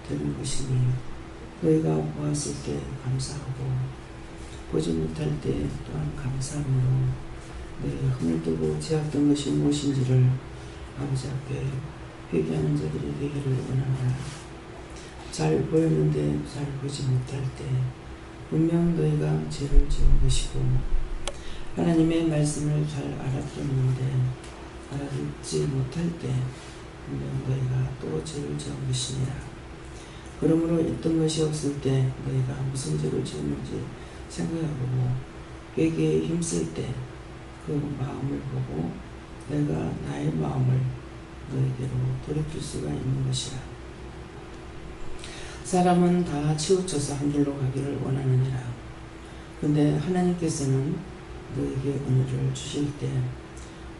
되는 것이니 너희가 보았을 때 감사하고 보지 못할 때 또한 감사함으로 너희가 흠을 뜨고 죄악된 것이 무엇인지를 아버지 앞에 회개하는 자들이 되기를 원하노라. 잘 보였는데 잘 보지 못할 때 분명 너희가 죄를 지은 것이고 하나님의 말씀을 잘 알아들었는데 알아듣지 못할 때 분명 너희가 또 죄를 지은 것이니라. 그러므로 있던 것이 없을 때 너희가 무슨 죄를 지었는지 생각해보고 회개에 힘쓸 때 그 마음을 보고 내가 나의 마음을 너희에게로 돌이킬 수가 있는 것이라. 사람은 다 치우쳐서 한 길로 가기를 원하느니라. 근데 하나님께서는 너에게 은혜를 주실 때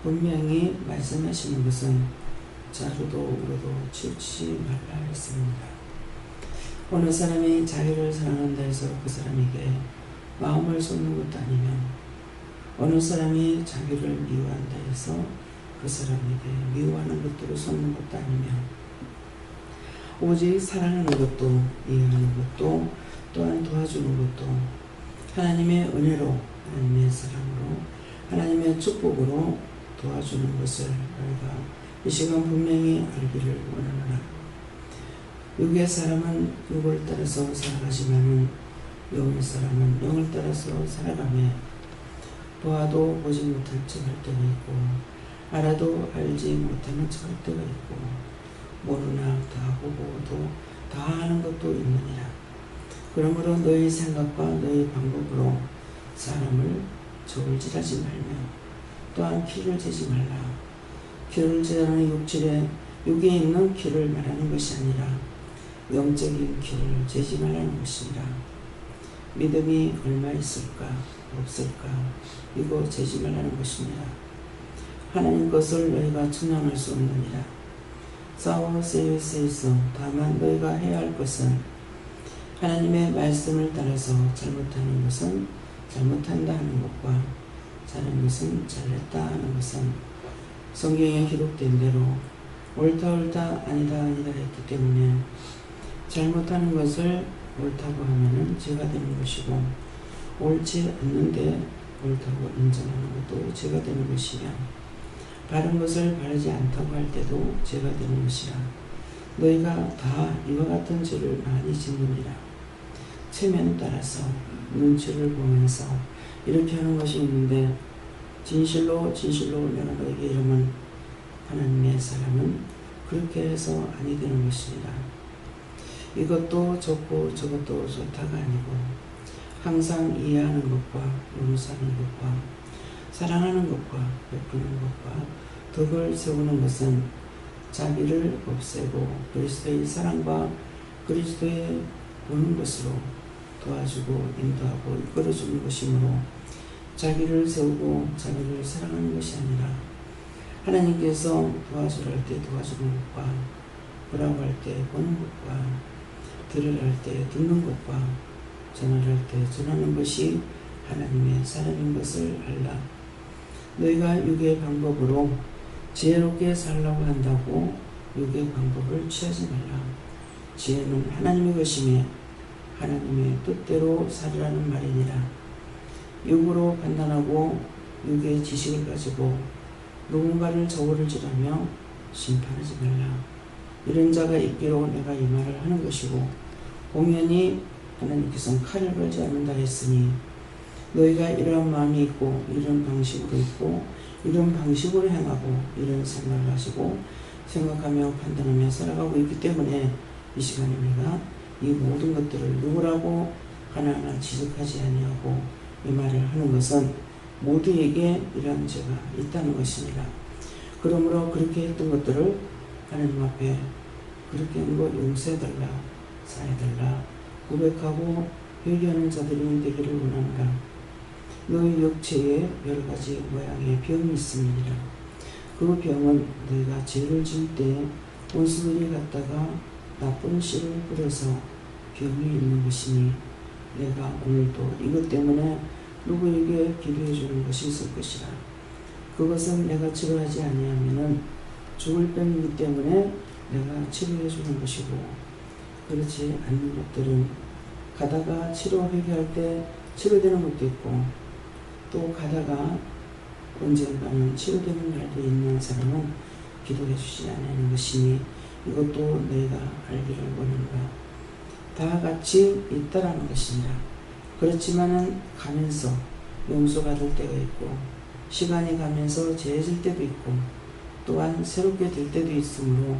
분명히 말씀하시는 것은 자로도 우로도 치우치지 말라 했습니다. 어느 사람이 자기를 사랑한다 해서 그 사람에게 마음을 쏟는 것도 아니면 어느 사람이 자기를 미워한다 해서 그 사람에게 미워하는 것들을 쏟는 것도 아니면 오직 사랑하는 것도 이해하는 것도 또한 도와주는 것도 하나님의 은혜로 하나님의 사랑으로 하나님의 축복으로 도와주는 것을 우리가 이 시간 분명히 알기를 원하노라. 육의 사람은 육을 따라서 살아가지만은 영의 사람은 영을 따라서 살아가며 보아도 보지 못할 척할 때가 있고 알아도 알지 못하는 척할 때가 있고 모르나 다 보고도 다 아는 것도 있느니라. 그러므로 너희 생각과 너희 방법으로 사람을 저울질하지 말며 또한 키를 재지 말라. 키를 재라는 육에 있는 키를 말하는 것이 아니라 영적인 키를 재지 말라는 것이니라. 믿음이 얼마 있을까 없을까 이거 재지 말라는 것이니라. 하나님 것을 너희가 측량할 수 없느니라. 싸워 세이서 다만 너희가 해야 할 것은 하나님의 말씀을 따라서 잘못하는 것은 잘못한다 하는 것과 잘한 것은 잘했다 하는 것은 성경에 기록된 대로 옳다 아니다 했기 때문에 잘못하는 것을 옳다고 하면은 죄가 되는 것이고 옳지 않는데 옳다고 인정하는 것도 죄가 되는 것이며 바른 것을 바르지 않다고 할 때도 죄가 되는 것이라. 너희가 다 이와 같은 죄를 많이 짓느니라. 체면에 따라서 눈치를 보면서 이렇게 하는 것이 있는데 진실로 내가 너에게 이르면 하나님의 사람은 그렇게 해서 아니 되는 것이니라. 이것도 좋고 저것도 좋다가 아니고 항상 이해하는 것과 용서하는 것과 사랑하는 것과 베푸는 것과 덕을 세우는 것은 자기를 없애고 그리스도의 사랑과 그리스도의 보는 것으로 도와주고 인도하고 이끌어주는 것이므로 자기를 세우고 자기를 사랑하는 것이 아니라 하나님께서 도와주라 할 때 도와주는 것과 보라고 할 때 보는 것과 들으라 할 때 듣는 것과 전하라 할 때 전하는 것이 하나님의 사랑인 것을 알라. 너희가 육의 방법으로 지혜롭게 살라고 한다고 육의 방법을 취하지 말라. 지혜는 하나님의 것이며 하나님의 뜻대로 살으라는 말이니라. 육으로 판단하고 육의 지식을 가지고 누군가를 저울질하며 심판하지 말라. 이런 자가 있기로 내가 이 말을 하는 것이고 공연히 하나님께서는 칼을 걸지 않는다 했으니 너희가 이러한 마음이 있고 이런 방식으로 있고 이런 방식으로 행하고 이런 생각을 하시고 생각하며 판단하며 살아가고 있기 때문에 이 시간에 우리가 이 모든 것들을 누구라고 하나하나 지적하지 아니하고 이 말을 하는 것은 모두에게 이러한 죄가 있다는 것이니라. 그러므로 그렇게 했던 것들을 하나님 앞에 그렇게 한 거 용서해달라, 사해달라 고백하고 회개하는 자들이 되기를 원한다. 너희 육체에 여러 가지 모양의 병이 있습니다. 그 병은 너희가 죄를 지을 때 원수들이 갔다가 나쁜 씨를 뿌려서 병이 있는 것이니 내가 오늘도 이것 때문에 누구에게 기도해 주는 것이 있을 것이라. 그것은 내가 치료하지 아니하면은 죽을 병이기 때문에 내가 치료해 주는 것이고 그렇지 않는 것들은 가다가 치료 회개할 때 치료되는 것도 있고, 또 가다가 언젠가는 치료되는 날도 있는 사람은 기도해 주시지 않는 것이니 이것도 너희가 알기를 원하노라. 다 같이 있다라는 것입니다. 그렇지만은 가면서 용서가 될 때가 있고, 시간이 가면서 재해질 때도 있고, 또한 새롭게 될 때도 있으므로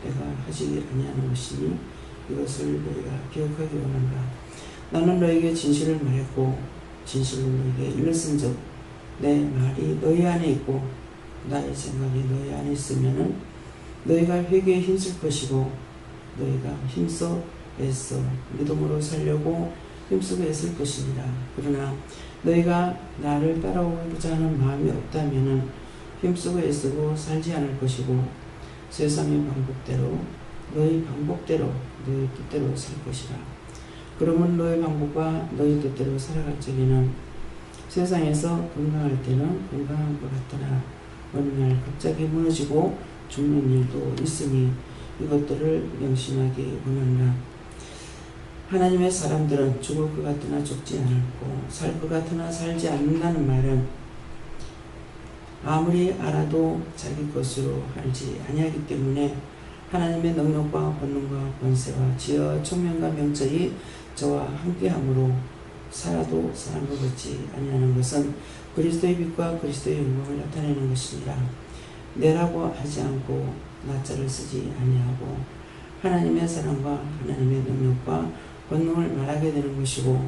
내가 하지 아니하는 것이니 이것을 너희가 기억하기 원한다. 나는 너에게 진실을 말했고 진실로 너에게 일렀은즉 내 말이 너희 안에 있고 나의 생각이 너희 안에 있으면은 너희가 회개에 힘쓸 것이고, 너희가 힘써 애써 믿음으로 살려고 힘쓰고 애쓸 것이니라. 그러나 너희가 나를 따라오고자 하는 마음이 없다면은 힘쓰고 애쓰고 살지 않을 것이고, 세상의 방법대로 너희 방법대로 너희 뜻대로 살 것이라. 그러면 너희 방법과 너희 뜻대로 살아갈 적에는 세상에서 건강할 때는 건강한 것 같으나 어느 날 갑자기 무너지고 죽는 일도 있으니 이것들을 명심하기 원한다. 하나님의 사람들은 죽을 것 같으나 죽지 않고 살 것 같으나 살지 않는다는 말은 아무리 알아도 자기 것으로 알지 아니하기 때문에 하나님의 능력과 권능과 권세와 지혜와 총명과 명철이 저와 함께함으로 살아도 사는 것 같지 아니하는 것은 그리스도의 빛과 그리스도의 영광을 나타내는 것이니라. 내라고 하지 않고 나자를 쓰지 아니하고 하나님의 사랑과 하나님의 능력과 권능을 말하게 되는 것이고,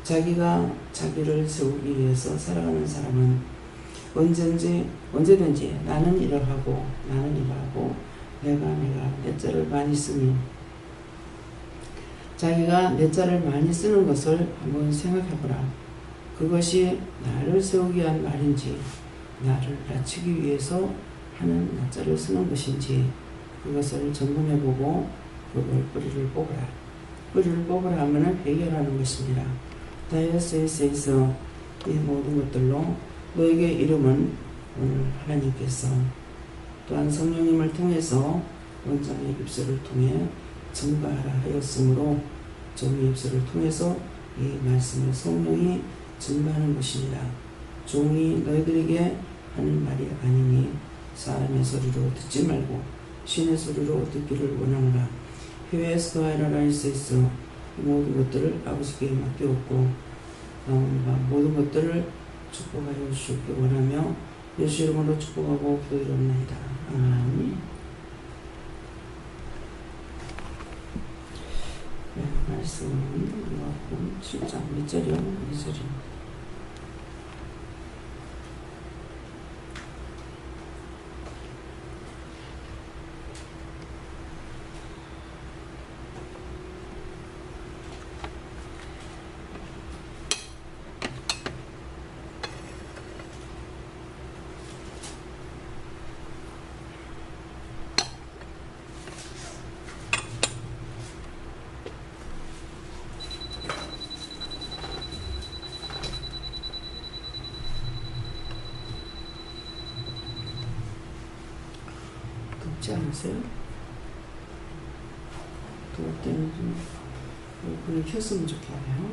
자기가 자기를 세우기 위해서 살아가는 사람은 언제든지 나는 이러하고 나는 이러하고 내가 내 자를 많이 쓰니, 자기가 내 자를 많이 쓰는 것을 한번 생각해보라. 그것이 나를 세우기 위한 말인지 나를 낮추기 위해서 하는 나자를 쓰는 것인지 그것을 점검해보고 그걸 뿌리를 뽑으라. 뿌리를 뽑으라 하면은 해결하는 것입니다. 다이어스에서 이 모든 것들로 너에게 이름은 오늘 하나님께서 또한 성령님을 통해서 원장의 입술을 통해 증거하라 하였으므로 종의 입술을 통해서 이 말씀을 성령이 증거하는 것입니다. 종이 너희들에게 하는 말이 아니니 사람의 소리로 듣지 말고 신의 소리로 듣기를 원하노라. 해외에서 하이라라이스에서 모든 것들을 아버지께 맡겨왔고 모든 것들을 축복하여 주시기 원하며 예수 이름으로 축복하고 기도드립니다. 아멘. 네, 말씀은 요한복음 7장 몇 절이요? 2절입니다. 덥지 않으세요? 더울 때는 좀 불을 켰으면 좋겠네요.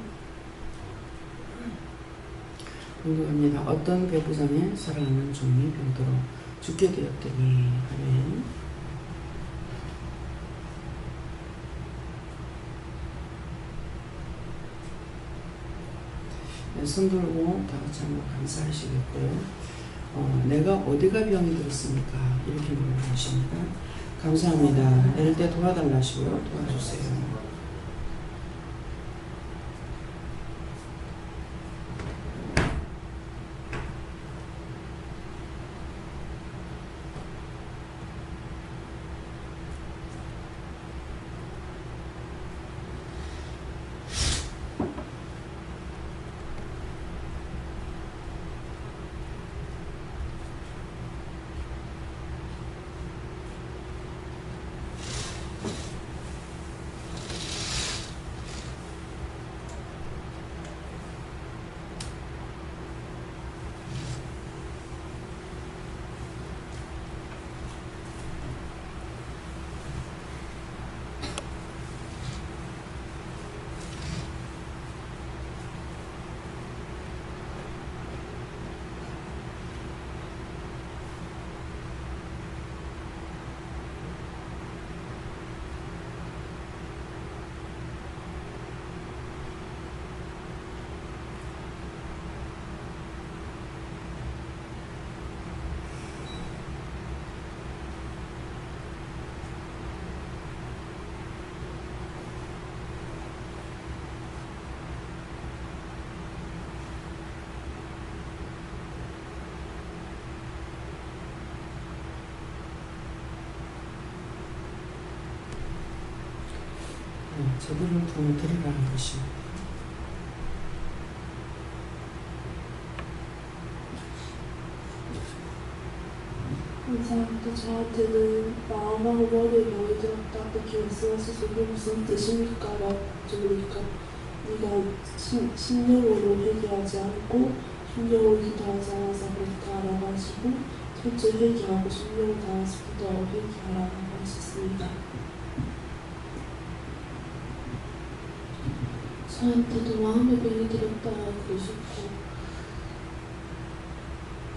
공부합니다. 어떤 배부장에 사랑하는 종이 병들어 죽게 되었더니 아멘. 네, 손 들고 다 같이 한번 감사하시겠고요. 내가 어디가 병이 들었습니까? 이렇게 물어보십니다. 감사합니다. 이럴 때 도와달라 하시고요. 도와주세요. 저들을 통해 드러나는 것입니다. 감사합니다. 저한테는 마음하고 머리에 뭐에 들었다 그렇게 말씀하셔서 그게 무슨 뜻입니까? 라고 여쭤보니까 네가 심령으로 회개하지 않고 심령으로 기도하지 않아서 그렇다 라고 하시고 첫째 회개하고 심령을 다해서 기도하고 회개하라고 하셨습니다. 저한테도 마음에 병이 들었다 그러셨고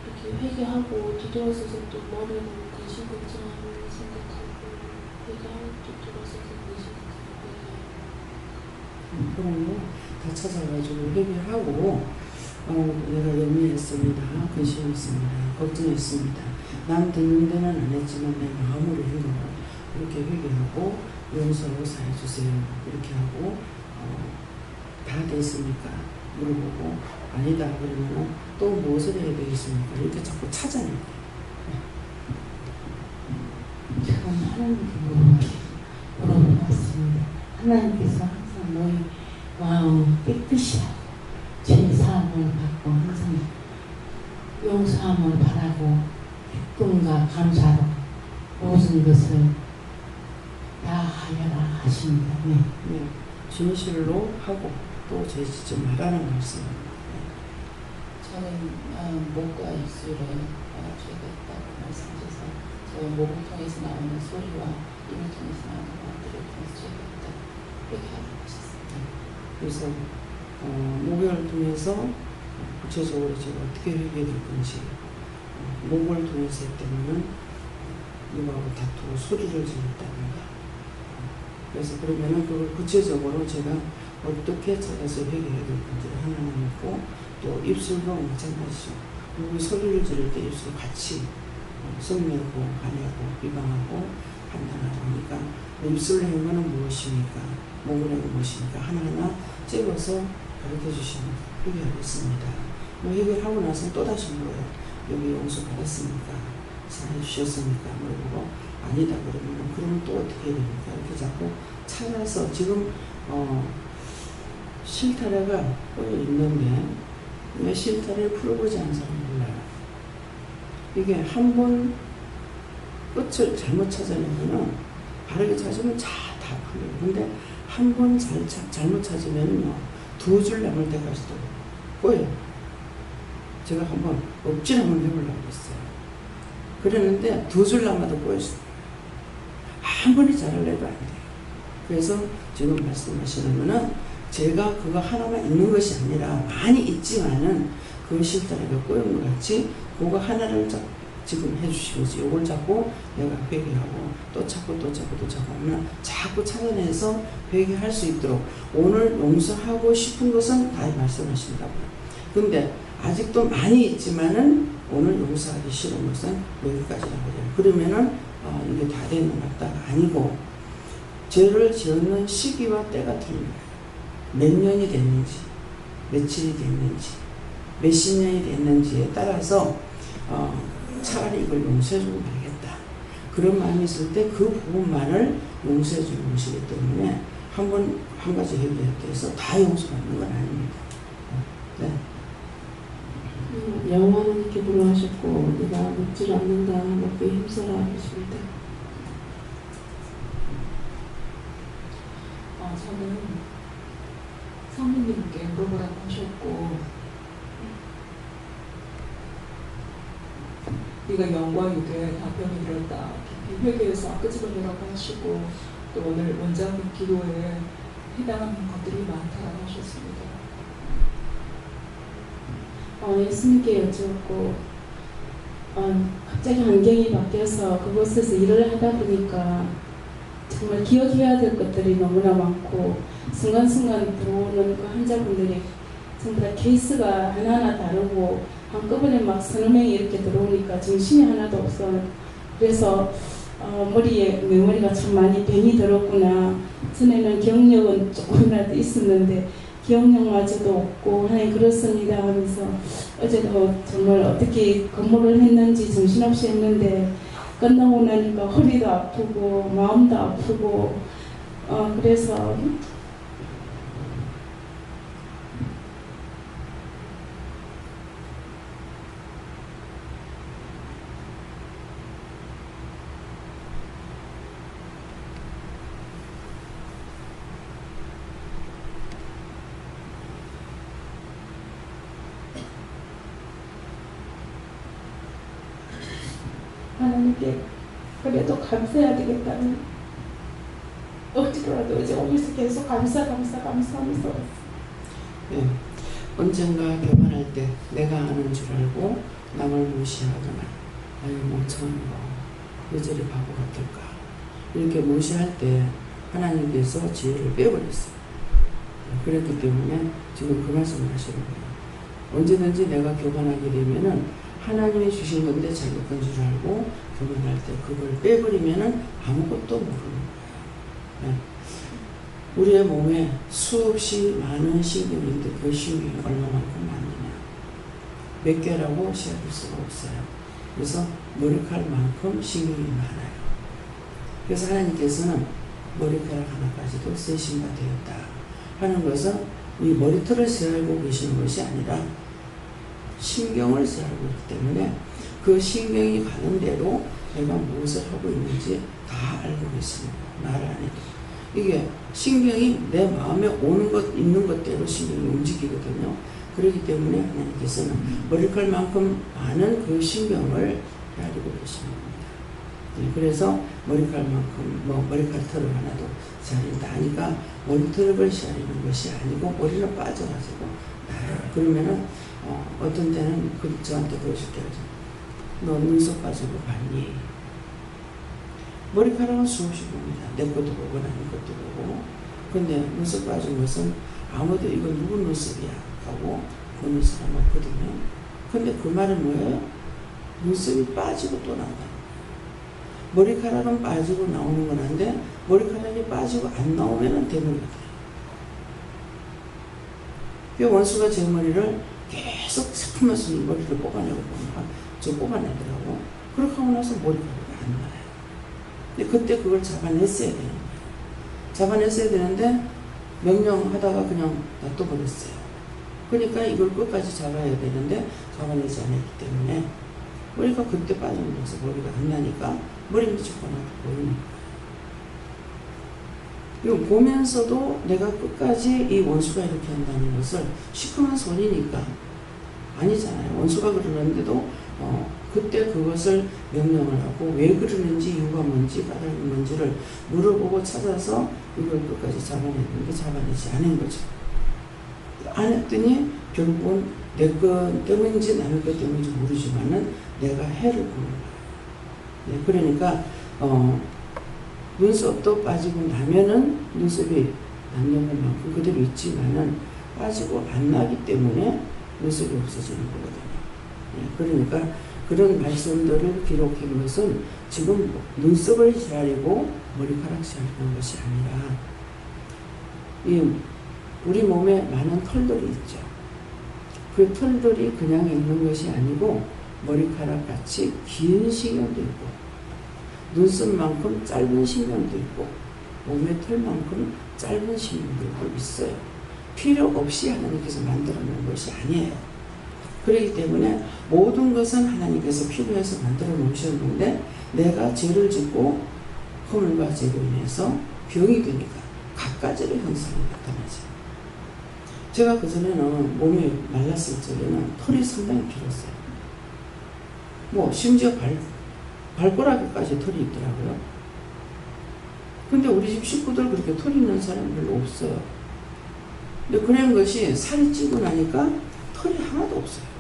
이렇게 회개하고 뒤돌아서서 또 머리에 너무 근심 걱정하는 생각하고 회개하고 또 돌아서서 근심 걱정하고 그럼요. 다 찾아가지고 회개하고 내가 예민했습니다. 근심했습니다. 걱정했습니다. 남 듣는 데는 안 했지만 내 마음으로 한 거 이렇게 회개하고 용서하고 사해주세요. 이렇게 하고 다 됐습니까? 물어보고 아니다 그러면은 또 무엇을 해야 되겠습니까? 이렇게 자꾸 찾아내요. 참 하나님께 물어봤습니다. 하나님께서 항상 너희 마음 깨끗이 하고 죄 사함을 받고 항상 용서함을 바라고 기쁨과 감사로 모든 것을 다 하여라 하십니다. 네. 진실로 하고 또 제 직접 말하는 말씀입니다. 저는 목과 입술에 죄가 있다고 말씀하셔서 저 목을 통해서 나오는 소리와 입을 통해서 나오는 말들을 통해서 죄가 있다고 그렇게 하고 하셨습니다. 그래서 목을 통해서 구체적으로 제가 어떻게 회개될 건지 목을 통해서 했다면 누구하고 다투고 소리를 질렀다든가 그래서 그러면은 그걸 구체적으로 제가 어떻게 찾아서 회개해야 될 건지를 하나는 있고 또 입술도 마찬가지죠. 누구 소리를 지를 때 입술 같이 성내고 관여하고 비방하고 판단하고 하니까 입술로 한 거는 무엇입니까? 목을 한 건 무엇입니까? 하나하나 찍어서 가르쳐 주시면 회개하겠습니다. 회개하고 나서 또다시 물어요. 여기 용서 받았습니까? 사해 주셨습니까? 물어보고 아니다 그러면 또 어떻게 해야 됩니까? 이렇게 자꾸 찾아서 지금 실타래가 꼬여 있는데 왜 실타래를 풀어보지 않은 사람 몰라요. 이게 한 번 끝을 잘못 찾아내면 바르게 찾으면 다 풀려요. 근데 한 번 잘못 찾으면요 2줄 남을 때까지도 꼬여요. 제가 한번 억지로 한번 해보려고 했어요. 그랬는데 2줄 남아도 꼬였어요. 아무리 잘하려도 안 돼요. 그래서 지금 말씀하시는 거는 제가 그거 하나만 있는 것이 아니라 많이 있지만은 그 실타래가 꼬인 것 같이 그거 하나를 지금 해주신 거지. 요걸 잡고 내가 회개하고 또 찾고 하면 자꾸 찾아내서 회개할 수 있도록 오늘 용서하고 싶은 것은 다 말씀하신다고요. 근데 아직도 많이 있지만은 오늘 용서하기 싫은 것은 여기까지라고 해요. 그러면은 이게 다 되는 것 같다가 아니고 죄를 지었는 시기와 때가 틀린 거예요. 몇 년이 됐는지 며칠이 됐는지 몇십 년이 됐는지에 따라서 차라리 이걸 용서해주고 말겠다. 그런 마음이 있을 때 그 부분만을 용서해주는 것이기 때문에 한 가지 회개했다 해서 다 용서받는 건 아닙니다. 네. 영원한 이렇게 불어하셨고 내가 묻지를 않는다 먹기 힘써라 하십니다. 저는 성민님께 물어보라고 하셨고 네가 영광이 돼 답변이 이뤘다 깊이 회개해서 끄집어내라고 하시고 또 오늘 원장님 기도에 해당하는 것들이 많다라고 하셨습니다. 예수님께 여쭈었고 갑자기 환경이 바뀌어서 그곳에서 일을 하다 보니까 정말 기억해야 될 것들이 너무나 많고 순간순간 들어오는 그 환자분들이 전부 다 케이스가 하나하나 다르고 한꺼번에 막 서너 명이 이렇게 들어오니까 정신이 하나도 없어. 그래서 머리에 내 머리가 참 많이 병이 들었구나. 전에는 기억력은 조금이라도 있었는데 기억력마저도 없고 하나님 그렇습니다 하면서 어제도 정말 어떻게 근무를 했는지 정신없이 했는데 끝나고 나니까 허리도 아프고 마음도 아프고 그래서 하나님께 그래도 감사해야 되겠다는 억지로라도 이제 오면서 계속 감사하면서 왔어요. 예. 언젠가 교만할 때 내가 아는 줄 알고 남을 무시하거나 아유 멍청한 거 왜 저리 바보 같을까 이렇게 무시할 때 하나님께서 지혜를 빼버렸어요. 그랬기 때문에 지금 그 말씀을 하시는 거예요. 언제든지 내가 교만하게 되면은 하나님이 주신 건데 자기 건 줄 알고 교만할 때 그걸 빼버리면은 아무것도 모르는 거예요. 네. 우리의 몸에 수없이 많은 신경인데 그 신경이 얼마만큼 많느냐 몇 개라고 세어볼 수가 없어요. 그래서 머리카락만큼 신경이 많아요. 그래서 하나님께서는 머리카락 하나까지도 세신 바 되었다 하는 것은 이 머리털을 세알고 계시는 것이 아니라 신경을 세알고 있기 때문에 그 신경이 가는 대로 내가 무엇을 하고 있는지 다 알고 계십니다. 나를 안에도. 이게 신경이 내 마음에 오는 것, 있는 것대로 신경이 움직이거든요. 그렇기 때문에 하나님께서는 머리칼만큼 많은 그 신경을 헤아리고 계시는 겁니다. 네, 그래서 머리칼만큼, 머리칼 털을 하나도 세아린다 하니까 머리털을 세아리는 것이 아니고 머리는 빠져가지고 나요. 그러면은, 어떤 때는 저한테 그러실 때가 너 눈썹 빠지고 봤니? 머리카락은 수없이 봅니다. 내 것도 보고 남의 것도 보고. 근데 눈썹 빠진 것은 아무도 이거 누구 눈썹이야 하고 보는 사람 없거든요. 근데 그 말은 뭐예요? 눈썹이 빠지고 또 나온다. 머리카락은 빠지고 나오는 건 한데 머리카락이 빠지고 안 나오면 대머리가 돼요. 그 원수가 제 머리를 계속 새품면서 머리를 뽑아내고 보면 저 뽑아내더라고. 그렇게 하고 나서 머리카락이 안 나요. 근데 그때 그걸 잡아냈어야 되는 거예요. 잡아냈어야 되는데 명령하다가 그냥 놔둬버렸어요. 그러니까 이걸 끝까지 잡아야 되는데 잡아내지 않았기 때문에 머리가 그때 빠져버려서 머리가 안 나니까 머리 밑이 뻔하게 보이는 거예요. 이거 보면서도 내가 끝까지 이 원수가 이렇게 한다는 것을 시커먼 소리니까 아니잖아요. 원수가 그러는데도 그때 그것을 명령을 하고 왜 그러는지 이유가 뭔지 까닭이 뭔지를 물어보고 찾아서 이걸 끝까지 잡아냈는데 잡아내지 않은 거죠. 안 했더니 결국은 내 것 때문인지 남의 것 때문인지 모르지만은 내가 해를 보는 거예요. 네, 그러니까 눈썹도 빠지고 나면은 눈썹이 남는 것만큼 그대로 있지만은 빠지고 안 나기 때문에 눈썹이 없어지는 거거든요. 네, 그러니까 그런 말씀들을 기록한 것은 지금 눈썹을 헤아리고 머리카락 헤아리는 것이 아니라 우리 몸에 많은 털들이 있죠. 그 털들이 그냥 있는 것이 아니고 머리카락 같이 긴 신경도 있고 눈썹만큼 짧은 신경도 있고 몸의 털만큼 짧은 신경도 있어요. 필요 없이 하나님께서 만들어 놓은 것이 아니에요. 그렇기 때문에 모든 것은 하나님께서 필요해서 만들어 놓으셨는데 내가 죄를 짓고 허물과 죄로 인해서 병이 되니까 갖가지로 현상이 나타나죠. 제가 그전에는 몸이 말랐을 적에는 털이 상당히 길었어요. 심지어 발가락에까지 털이 있더라고요. 근데 우리 집 식구들 그렇게 털이 있는 사람 별로 없어요. 근데 그런 것이 살이 찌고 나니까 털이 하나도 없어요.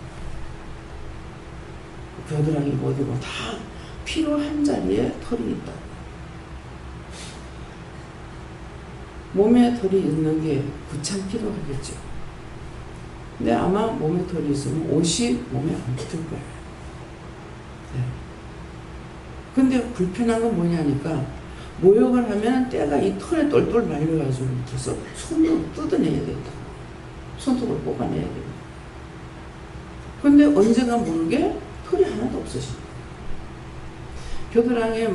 겨드랑이 어디고 다 필요한 자리에 털이 있다. 몸에 털이 있는 게 귀찮기도 하겠죠. 근데 아마 몸에 털이 있으면 옷이 몸에 안 붙을 거예요. 네. 근데 불편한 건 뭐냐니까 모욕을 하면 때가 이 털에 똘똘 말려가지고 그래서 손으로 뜯어내야 된다. 손톱을 뽑아내야 됩니다. 근데 언제가 모르게 털이 하나도 없어집니다. 겨드랑이에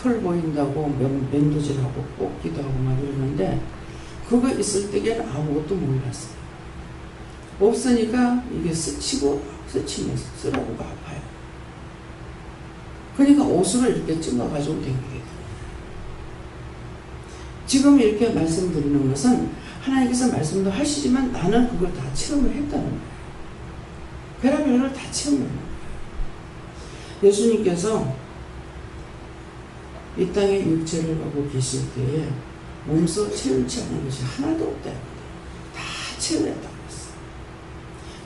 털 보인다고 면도질하고 뽑기도 하고 막 이러는데 그거 있을 때에는 아무것도 몰랐어요. 없으니까 이게 스치고 스치면서 쓰라고가 아파요. 그러니까 옷을 이렇게 찡어가지고 댕기게 돼요. 지금 이렇게 말씀드리는 것은 하나님께서 말씀도 하시지만 나는 그걸 다 체험을 했다는 거예요. 별의별 걸 다 체험을 했는 거예요. 예수님께서 이 땅에 육체를 하고 계실 때에 몸소 체험치 않은 것이 하나도 없다. 다 체험했다고 했어요.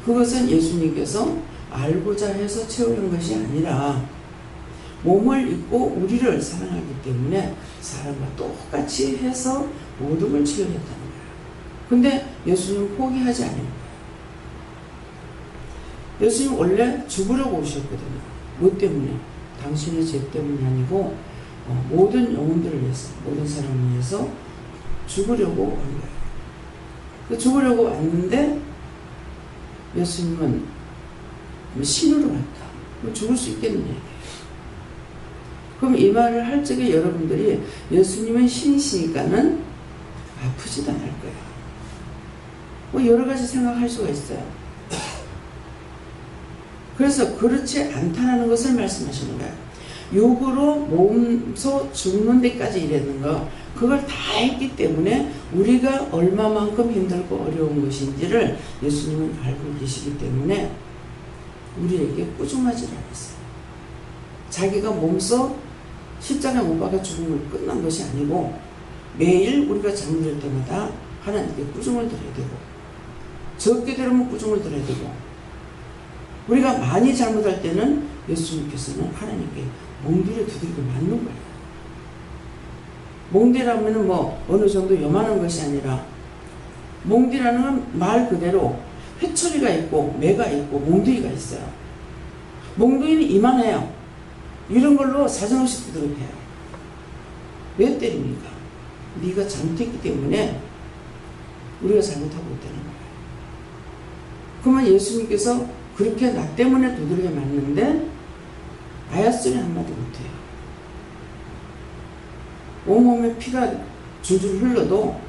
그것은 예수님께서 알고자 해서 채우는 것이 아니라 몸을 입고 우리를 사랑하기 때문에 사람과 똑같이 해서 모든 걸 체험했다는 거예요. 근데 예수님은 포기하지 않은 거예요. 예수님 원래 죽으려고 오셨거든요. 뭐 때문에? 당신의 죄 때문이 아니고 모든 영혼들을 위해서, 모든 사람을 위해서 죽으려고 온 거예요. 죽으려고 왔는데 예수님은 신으로 왔다. 죽을 수 있겠느냐. 그럼 이 말을 할 적에 여러분들이 예수님은 신이시니까는 아프지도 않을 거예요. 뭐 여러 가지 생각할 수가 있어요. 그래서 그렇지 않다는 것을 말씀하시는 거예요. 육으로 몸소 죽는 데까지 이랬는 거, 그걸 다 했기 때문에 우리가 얼마만큼 힘들고 어려운 것인지를 예수님은 알고 계시기 때문에 우리에게 꾸중하지 않았어요. 자기가 몸소 십자가에 못 박아 죽음을 끝난 것이 아니고 매일 우리가 잘못할 때마다 하나님께 꾸중을 드려야 되고, 적게 들으면 꾸중을 드려야 되고, 우리가 많이 잘못할 때는 예수님께서는 하나님께 몽디를 두들겨 맞는 거예요. 몽디라면 뭐 어느 정도 요만한 것이 아니라, 몽디라는 건 말 그대로 회초리가 있고 매가 있고 몽둥이가 있어요. 몽둥이는 이만해요. 이런 걸로 사정없이 두드려요. 왜 때립니까? 네가 잘못했기 때문에 우리가 잘못하고 있다는 거예요. 그러면 예수님께서 그렇게 나 때문에 두드려 맞는데 아야소리 한마디 못해요. 온몸에 피가 줄줄 흘러도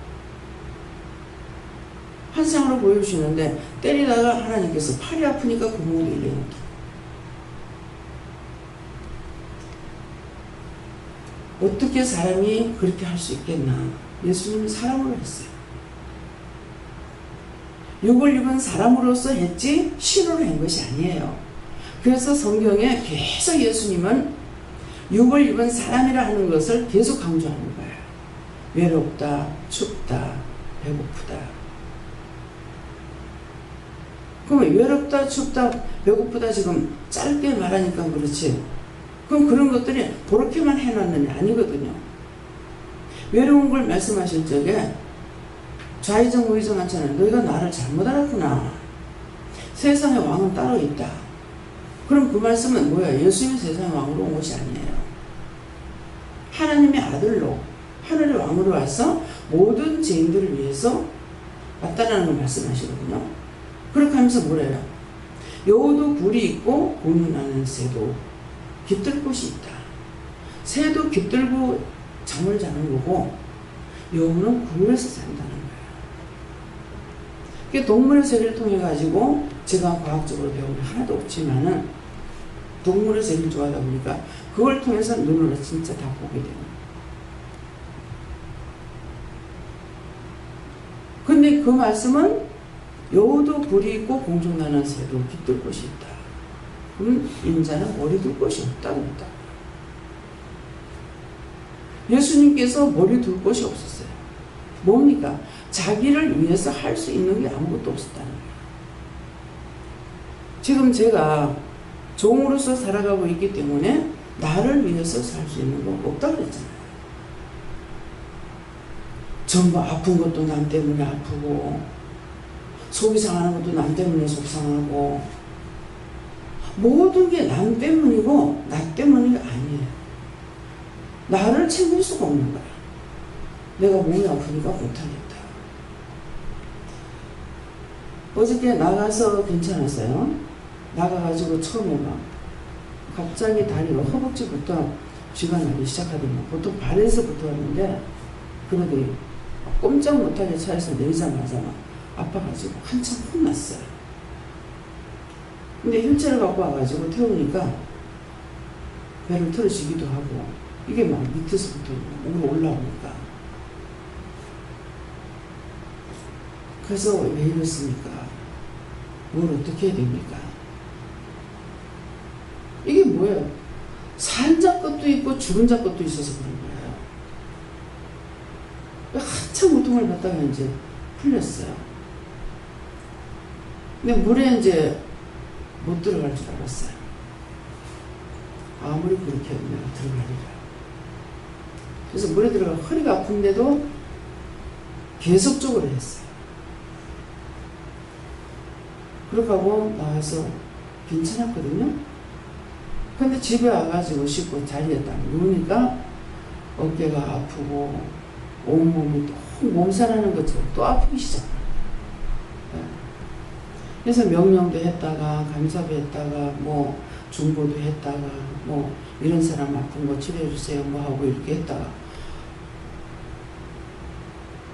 환상으로 보여주시는데 때리다가 하나님께서 팔이 아프니까 구멍을 일려놓다. 어떻게 사람이 그렇게 할 수 있겠나? 예수님은 사람으로 했어요. 육을 입은 사람으로서 했지 신으로 한 것이 아니에요. 그래서 성경에 계속 예수님은 육을 입은 사람이라 하는 것을 계속 강조하는 거예요. 외롭다, 춥다, 배고프다. 그러면 외롭다, 춥다, 배고프다 지금 짧게 말하니까 그렇지. 그럼 그런 것들이 그렇게만 해놨느냐? 아니거든요. 외로운 걸 말씀하실 적에 좌의정 우의정 않잖아요. 너희가 나를 잘못 알았구나. 세상의 왕은 따로 있다. 그럼 그 말씀은 뭐야? 예수님이 세상의 왕으로 온 것이 아니에요. 하나님의 아들로 하늘의 왕으로 와서 모든 죄인들을 위해서 왔다라는 걸 말씀하시거든요. 그렇게 하면서 뭐래요? 여우도 굴이 있고 공유나는 새도 깃들 곳이 있다. 새도 깃들고 잠을 자는 거고 여우는 굴에서 산다는 거예요. 동물의 세계를 통해 가지고 제가 과학적으로 배운 게 하나도 없지만은 동물의 세계를 좋아하다 보니까 그걸 통해서 눈으로 진짜 다 보게 되는 거예요. 근데 그 말씀은 여우도 굴이 있고 공중나는 새도 깃들 곳이 있다. 그럼 인자는 머리 둘 곳이 없다고 했다. 예수님께서 머리 둘 곳이 없었어요. 뭡니까? 자기를 위해서 할 수 있는 게 아무것도 없었다는 거예요. 지금 제가 종으로서 살아가고 있기 때문에 나를 위해서 살 수 있는 거 없다고 그랬잖아요. 전부 아픈 것도 남 때문에 아프고 속이 상하는 것도 남 때문에 속 상하고 모든 게 남 때문이고 나 때문이 아니에요. 나를 챙길 수가 없는 거야. 내가 몸이 아프니까 못하겠다. 어저께 나가서 괜찮았어요. 나가가지고 처음에 막 갑자기 다리가 허벅지부터 쥐가 나기 시작하더니 보통 발에서부터 하는데 그러더니 꼼짝 못하게 차에서 내리자마자 막 아파가지고 한참 혼났어요. 근데 휠체어를 갖고 와가지고 태우니까 배를 틀어지기도 하고 이게 막 밑에서부터 위로 올라오니까 그래서 왜 이렇습니까? 뭘 어떻게 해야 됩니까? 이게 뭐예요? 산 자 것도 있고 죽은 자 것도 있어서 그런 거예요. 한참 고통을 받다가 이제 풀렸어요. 근데 물에 이제 못 들어갈 줄 알았어요. 아무리 그렇게 하면 내가 들어가리라. 그래서 물에 들어가 허리가 아픈데도 계속적으로 했어요. 그렇게 하고 나와서 괜찮았거든요. 근데 집에 와가지고 씻고 자리에 딱 누우니까 어깨가 아프고 온몸이 또 몸살하는 것처럼 또 아프기 시작해요. 그래서 명령도 했다가 감사도 했다가 뭐 중보도 했다가 뭐 이런 사람 아픈 거 치료해주세요 뭐 하고 이렇게 했다가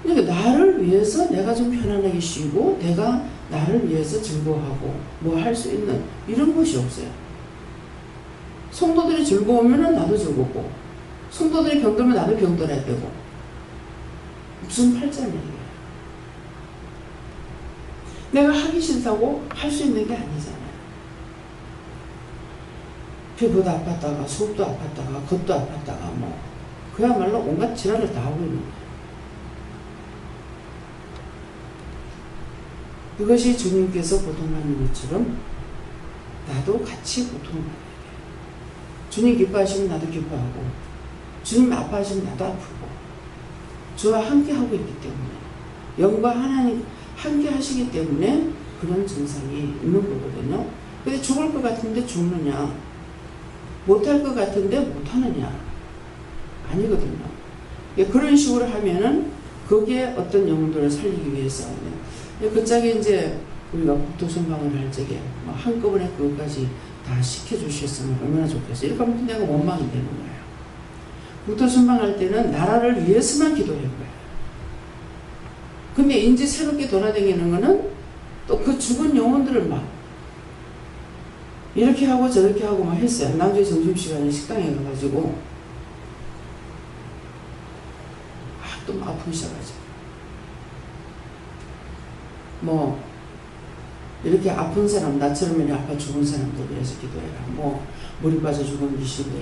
그러니까 나를 위해서 내가 좀 편안하게 쉬고 내가 나를 위해서 즐거워하고 뭐 할 수 있는 이런 것이 없어요. 성도들이 즐거우면 나도 즐겁고 성도들이 병들면 나도 병들어야 되고 무슨 팔자냐 이게. 내가 하기 싫다고 할 수 있는 게 아니잖아요. 피부도 아팠다가 속도 아팠다가 겉도 아팠다가 뭐 그야말로 온갖 질환을 다 하고 있는 거예요. 그것이 주님께서 고통하는 것처럼 나도 같이 고통을 받아야 돼요. 주님 기뻐하시면 나도 기뻐하고 주님 아파하시면 나도 아프고 저와 함께 하고 있기 때문에 영과 하나님 함께 하시기 때문에 그런 증상이 있는 거거든요. 근데 죽을 것 같은데 죽느냐 못할 것 같은데 못하느냐 아니거든요. 그런 식으로 하면은 거기에 어떤 영혼들을 살리기 위해서 그 짝에 이제 우리가 국토선방을 할 적에 한꺼번에 그것까지 다 시켜주셨으면 얼마나 좋겠어요. 이렇게 하면 내가 원망이 되는 거예요. 국토선방할 때는 나라를 위해서만 기도할 거예요. 근데 이제 새롭게 돌아다니는 거는 또 그 죽은 영혼들을 막 이렇게 하고 저렇게 하고 막 했어요. 나중에 점심시간에 식당에 가가지고 또 막 아프기 시작하죠. 뭐 이렇게 아픈 사람 나처럼 이렇게 아파 죽은 사람들 위해서 기도해라. 뭐 물이 빠져 죽은 귀신들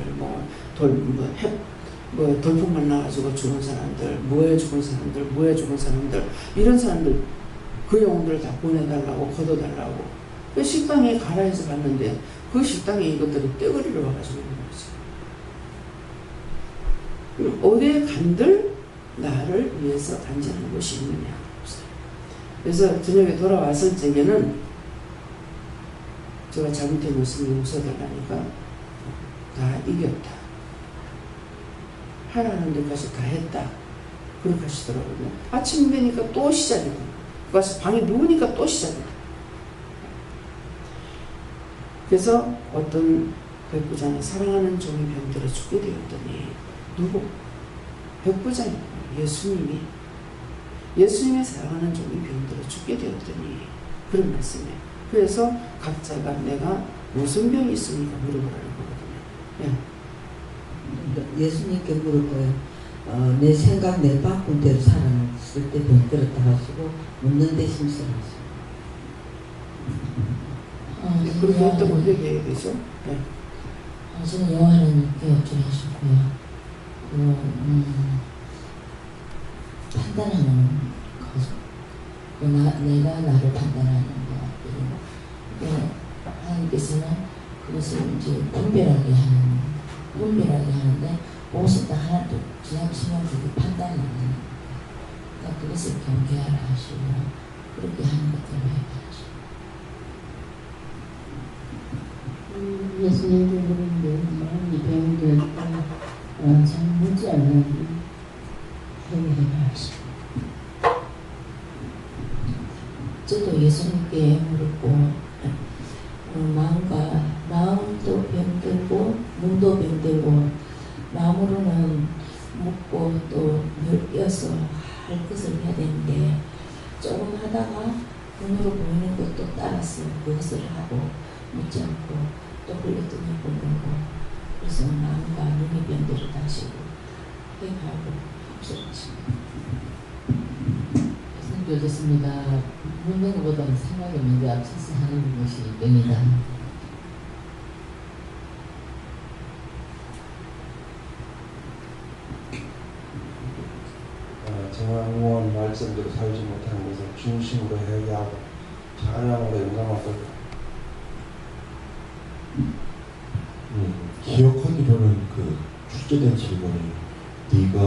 돌풍 만나가지고 죽은 사람들 뭐에 죽은 사람들 뭐에 죽은 사람들 이런 사람들 그 영혼들을 다 보내달라고 걷어달라고 그 식당에 가라 해서 갔는데 그 식당에 이것들이 떼거리로 와가지고 있는 거죠. 어디에 간들 나를 위해서 단지하는 것이 있느냐 없어요. 그래서 저녁에 돌아왔을 적에는 제가 잘못된 것을 용서달라니까 다 이겼다. 하라는 데까지 다 했다. 그렇게 하시더라고요. 아침 되니까 또 시작이고 가서 방에 누우니까 또 시작이고 그래서 어떤 백부장이 사랑하는 종이 병들어 죽게 되었더니 누구? 백부장이 예수님이 사랑하는 종이 병들어 죽게 되었더니 그런 말씀이에요. 그래서 각자가 내가 무슨 병이 있습니까? 물어보라는 거거든요. 예. 예수님께 물을 거예요. 내 생각 내 바꾼대로 살았을 때 병들었다 하시고 묻는 데 심술하시고 그렇게 했던 걸 얘기해야 되죠. 네. 저는 여호와님께 여쭤하셨고요. 판단하는 것, 내가 나를 판단하는 것, 하나님께서는 그것을 이제 분별하게 하는데 무엇이든 하나도 지나치면 그게 판단이 안 되는 거예요. 그러니까 그것을 경계하라 하시고 그렇게 하는 것들을 해야죠. 예수님도 그런데 이 병들 참 묻지 않는 해결해야 하시고 저도 예수님께 물었고 마음도 병들고 눈도 병들고 차례인데 조금 하다가 눈으로 보이는 것도 따라서 그것을 하고 묻지 않고 또 흘렸더니 보내고 그래서 마음과 눈이 변들어 다시고 회개하고 합석하십니다. 말씀 듣습니다. 묻는 것보다는 생각이 먼저 앞서서 하는 것이 명이다. 정황원 말씀대로 살지 못하는 것을 중심으로 회개하고 찬양으로 영광을 돌려. 기억하기로는 그 출제된 질문이 네가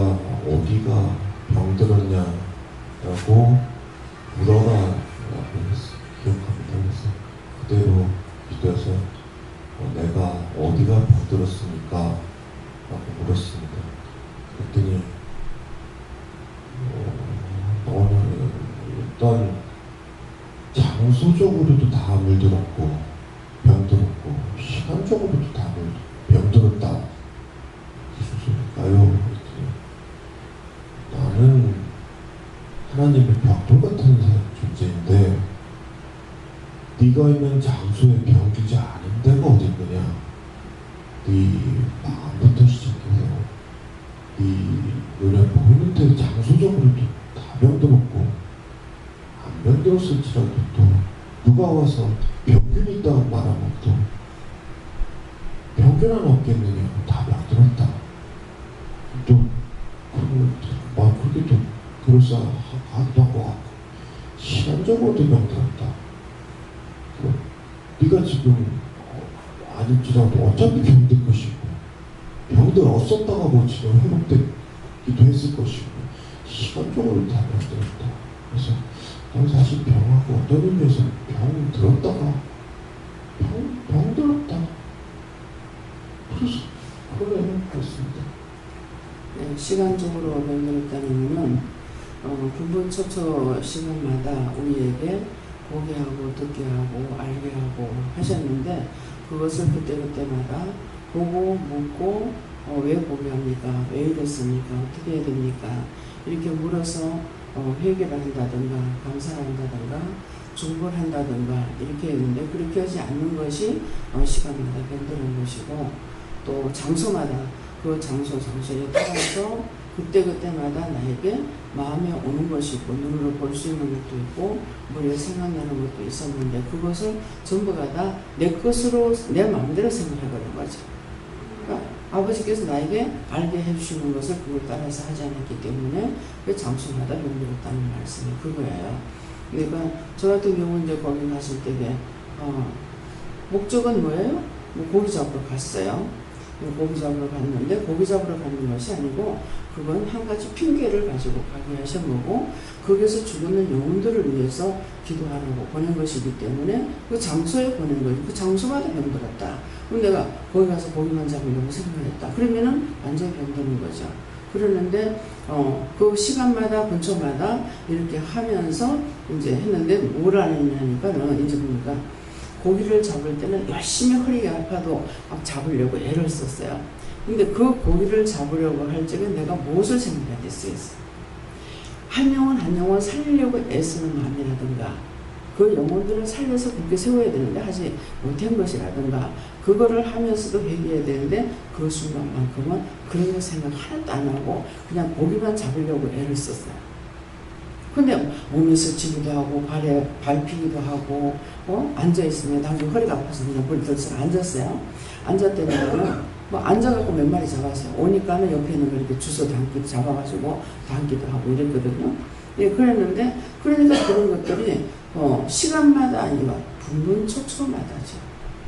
어디가 병들었냐라고 물어라라고 기억합니다. 그래서 그대로 기도해서 내가 어디가 병들었습니까? 라고 물었습니다. 그랬더니 너는 일단 장소적으로도 다 물들었고 병들었고 시간적으로도 다 병들었다. 무슨 소리일까요? 나는 하나님의 벽돌 같은 존재인데 네가 있는 장소에 병기지 않은 데가 어디 있느냐? 네 마음부터 시작해서 네 눈에 보이는 데 장소적으로도 다 병들었고 안 병들었을지라도 또 누가 와서 병균이 있다고 말하면 또 병균 하나 없겠느냐? 다 병들었다. 또 그렇게 또 그럴싸하기도 하고 시간적으로도 병들었다. 네가 지금 아닐지라도 어차피 병들 것이고 병들었었다가 뭐 지금 회복되기도 했을 것이고 시간적으로 다 병들었다. 그래서 넌 사실 병하고 어떤 의미에서 병들었다가 병들었다. 그래서 그거는 그렇습니다. 네, 시간적으로 병들었다는 것은 분분초초 시간마다 우리에게 보게 하고 듣게 하고 알게 하고 하셨는데 그것을 그때그때마다 보고 묻고 왜 보게 합니까? 왜 이랬습니까? 어떻게 해야 됩니까? 이렇게 물어서 회개를 한다든가 감사를 한다든가 중보를 한다든가 이렇게 했는데 그렇게 하지 않는 것이 시간마다 변드는 것이고 또 장소마다 그 장소에 따라서 그때그때마다 나에게 마음에 오는 것이 있고 눈으로 볼 수 있는 것도 있고 머리에 생각나는 것도 있었는데 그것을 전부가 다 내 것으로 내 마음대로 생각하는 거죠. 그러니까 아버지께서 나에게 알게 해주시는 것을 그걸 따라서 하지 않았기 때문에 그 장소마다 변들었다는 말씀이 그거예요. 그러니까 저 같은 경우는 이제 거기 갔을 때에 목적은 뭐예요? 고기 잡으러 갔어요. 고기 잡으러 갔는데 고기 잡으러 가는 것이 아니고 그건 한 가지 핑계를 가지고 가게 하신 거고 거기서 죽는 영혼들을 위해서 기도하라고 보낸 것이기 때문에 그 장소에 보낸 거예요. 그 장소마다 병들었다. 그럼 내가 거기 가서 고기만 잡으려고 생각했다. 그러면은 완전히 병드는 거죠. 그러는데 그 시간마다 근처마다 이렇게 하면서 이제 했는데 뭘 하느냐니까는 이제 보니까 고기를 잡을 때는 열심히 허리가 아파도 막 잡으려고 애를 썼어요. 근데 그 고기를 잡으려고 할 적에 내가 무엇을 생각해야 됐어요? 한 영혼 살리려고 애쓰는 마음이라든가 그 영혼들을 살려서 그렇게 세워야 되는데 하지 못한 것이라든가 그거를 하면서도 회개해야 되는데 그 순간만큼은 그런 거 생각 하나도 안 하고 그냥 고기만 잡으려고 애를 썼어요. 근데 몸이 스치기도 하고 발에 밟히기도 하고 앉아있으면 당연히 허리가 아파서 그냥 머리 들어서 앉았어요. 앉았더니는 뭐 앉아갖고 몇 마리 잡았어요. 오니까는 옆에 있는 거 이렇게 주워 담기도 잡아가지고 담기도 하고 이랬거든요. 예, 그랬는데 그러니까 그런 것들이 시간마다 아니라 분분초초마다죠.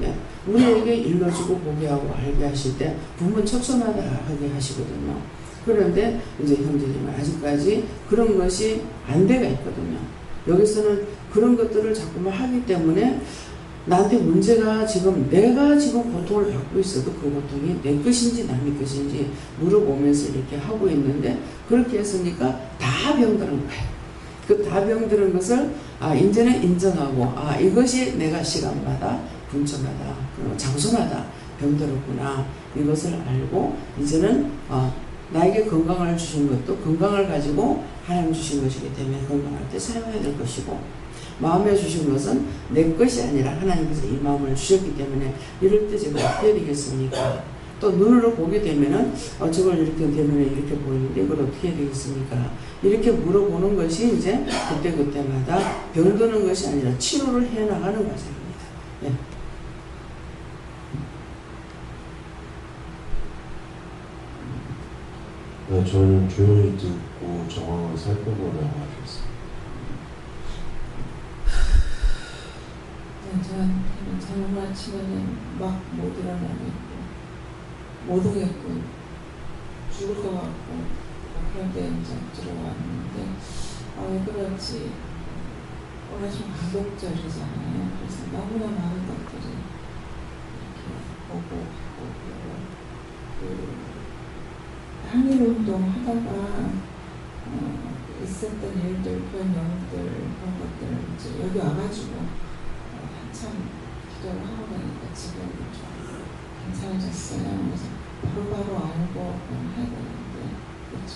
예, 우리에게 일러주고 보게 하고 알게 하실 때 분분초초마다 하게 하시거든요. 그런데 이제 형제님은 아직까지 그런 것이 안 돼가 있거든요. 여기서는 그런 것들을 자꾸만 하기 때문에 나한테 문제가 지금 내가 지금 고통을 받고 있어도 그 고통이 내 것인지 남의 것인지 물어보면서 이렇게 하고 있는데 그렇게 했으니까 다 병드는 거예요. 그 다 병드는 것을 이제는 인정하고 이것이 내가 시간마다 분초마다 장소마다 병들었구나 이것을 알고 이제는 나에게 건강을 주신 것도 건강을 가지고 하나님 주신 것이기 때문에 건강할 때 사용해야 될 것이고, 마음에 주신 것은 내 것이 아니라 하나님께서 이 마음을 주셨기 때문에 이럴 때 제가 어떻게 해야 되겠습니까? 또 눈으로 보게 되면은 저걸 이렇게 되면 이렇게 보이는데 이걸 어떻게 해야 되겠습니까? 이렇게 물어보는 것이 이제 그때마다 병드는 것이 아니라 치료를 해나가는 과정입니다. 예. 네, 저는 조용히 듣고 정황을 살펴보려고 하셨어요. 네, 저한테는 저녁 아침에는 막 못 일어나겠고 못 오겠고 죽을 것 같고 그런데 이제 들어왔는데 왜 그런지 오늘 좀 반복절이잖아요. 그래서 너무나 많은 것들이 이렇게 보고 가고 그 항일 운동 하다가 있었던 일들, 그런 영들, 그런 것들을 이제 여기 와가지고 한참 기도를 하고 나니까 지금 좀 괜찮아졌어요. 그래서 바로바로 알고 해야 되는데 그렇죠.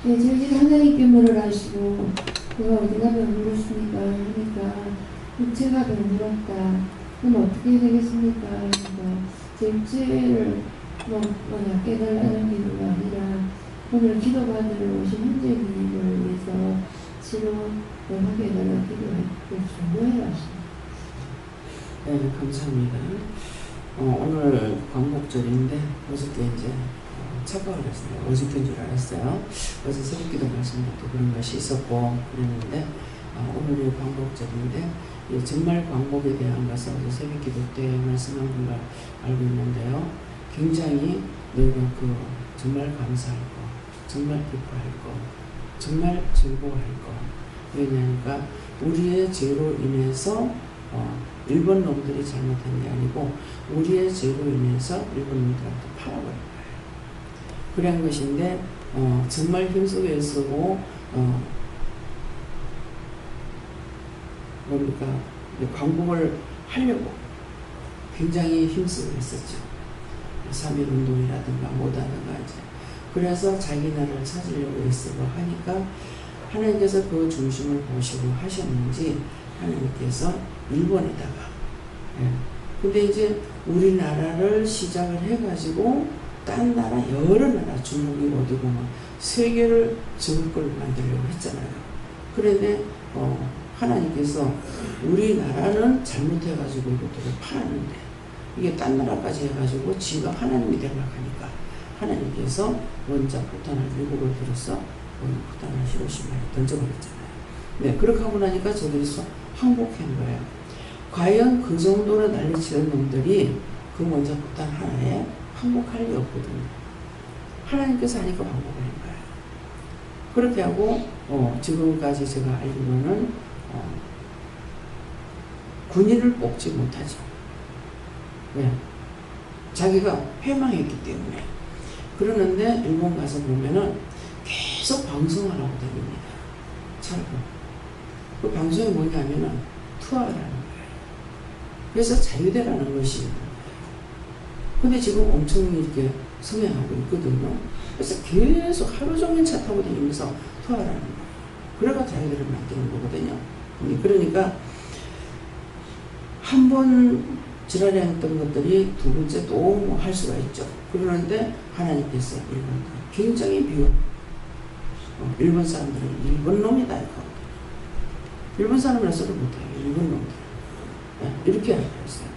네, 저희 하나님께 물으라시고 내가 어디가 병들었습니까? 하니까 육체가 병들었다. 그럼 어떻게 되겠습니까? 그러니까 제 육체를 뭐냐 깨달라는 기도가 아니라 오늘 기도받으러 오신 형제님을 위해서 치료를 하게 해달라는 기도를 중요해요. 네, 감사합니다. 오늘 광복절인데 어저께 이제 착각을 했어요. 어저께인 줄 알았어요. 어제 새벽기도 말씀도 그런 것이 있었고 그랬는데 오늘이 광복절인데 정말 광복에 대한 것을 어제 새벽기도 때 말씀한 걸로 알고 있는데요. 굉장히 너희가 정말 감사할 거, 정말 기뻐할 거, 정말 즐거워할 거. 왜냐하니까 우리의 죄로 인해서 일본 놈들이 잘못한 게 아니고 우리의 죄로 인해서 일본 놈들한테 팔아버린 거예요. 그런 것인데 정말 힘쓰고 애쓰고 뭡니까 광복을 하려고 굉장히 힘쓰고 했었죠. 3.1 운동이라든가 뭐다든가 이제 그래서 자기 나라를 찾으려고 애쓰고 하니까 하나님께서 그 중심을 보시고 하셨는지 하나님께서 일본에다가 근데 이제 우리나라를 시작을 해가지고 딴 나라 여러 나라 중국이 어디고 막 세계를 적을 걸 만들려고 했잖아요. 그런데 하나님께서 우리나라는 잘못해가지고 이것들을 팔았는데 이게 딴 나라까지 해가지고 지가 하나님이 되려고 하니까 하나님께서 원자 폭탄을 일곱을 들어서 폭탄을 히로시마에 던져버렸잖아요. 네, 그렇게 하고 나니까 저들이 항복한 거예요. 과연 그 정도로 난리치던 놈들이 그 원자 폭탄 하나에 항복할 리 없거든요. 하나님께서 하니까 항복을 한 거예요. 그렇게 하고 지금까지 제가 알기로는 군인을 뽑지 못하죠. 왜? 자기가 패망했기 때문에. 그러는데 일본 가서 보면은 계속 방송을 하고 다닙니다. 차로. 그 방송이 뭐냐면은 투하라는 거예요. 그래서 자유대라는 것이. 근데 지금 엄청 이렇게 성행하고 있거든요. 그래서 계속 하루 종일 차 타고 다니면서 투하라는 거예요. 그래가 자유대를 만드는 거거든요. 그러니까 한 번 지랄했던 것들이 두 번째 또 뭐 할 수가 있죠. 그러는데 하나님께서 일본 굉장히 비워. 일본 사람들은 일본 놈이다 이거. 일본 사람이라 소리 못해요. 일본 놈들. 이렇게 했어요.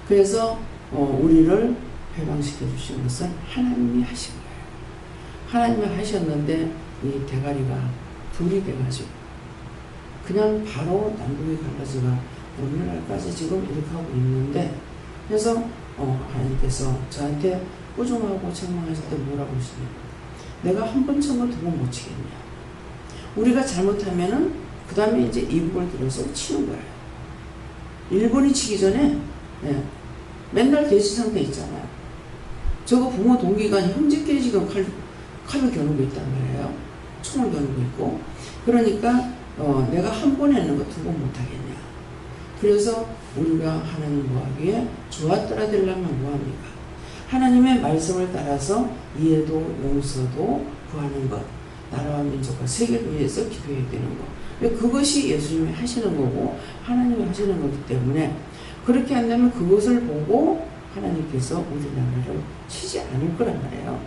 그래서 우리를 해방시켜 주신 것은 하나님이 하신 거예요. 하나님이 하셨는데 이 대가리가 둘이 돼가지고 그냥 바로 남북이 갈라져가 오늘날까지 지금 이렇게 하고 있는데 그래서 하나님께서 저한테 꾸중하고 책망하실 때 뭐라고 하시냐면 내가 한 번 청을 두 번 못 치겠냐. 우리가 잘못하면은 그 다음에 이제 이북을 들어서 치는 거예요. 일본이 치기 전에 맨날 대치 상태 있잖아요. 저거 부모 동기가 형제끼리 지금 칼을 겨누고 있단 말이에요. 총을 겨누고 있고. 그러니까 내가 한 번 했는 거 두 번 못하겠냐. 그래서 우리가 하나님 뭐하기에 좋았더라 되려면 뭐합니까? 하나님의 말씀을 따라서 이해도 용서도 구하는 것, 나라와 민족과 세계를 위해서 기도해야 되는 것. 그것이 예수님이 하시는 거고 하나님이 하시는 거기 때문에 그렇게 한다면 그것을 보고 하나님께서 우리나라를 치지 않을 거란 말이에요.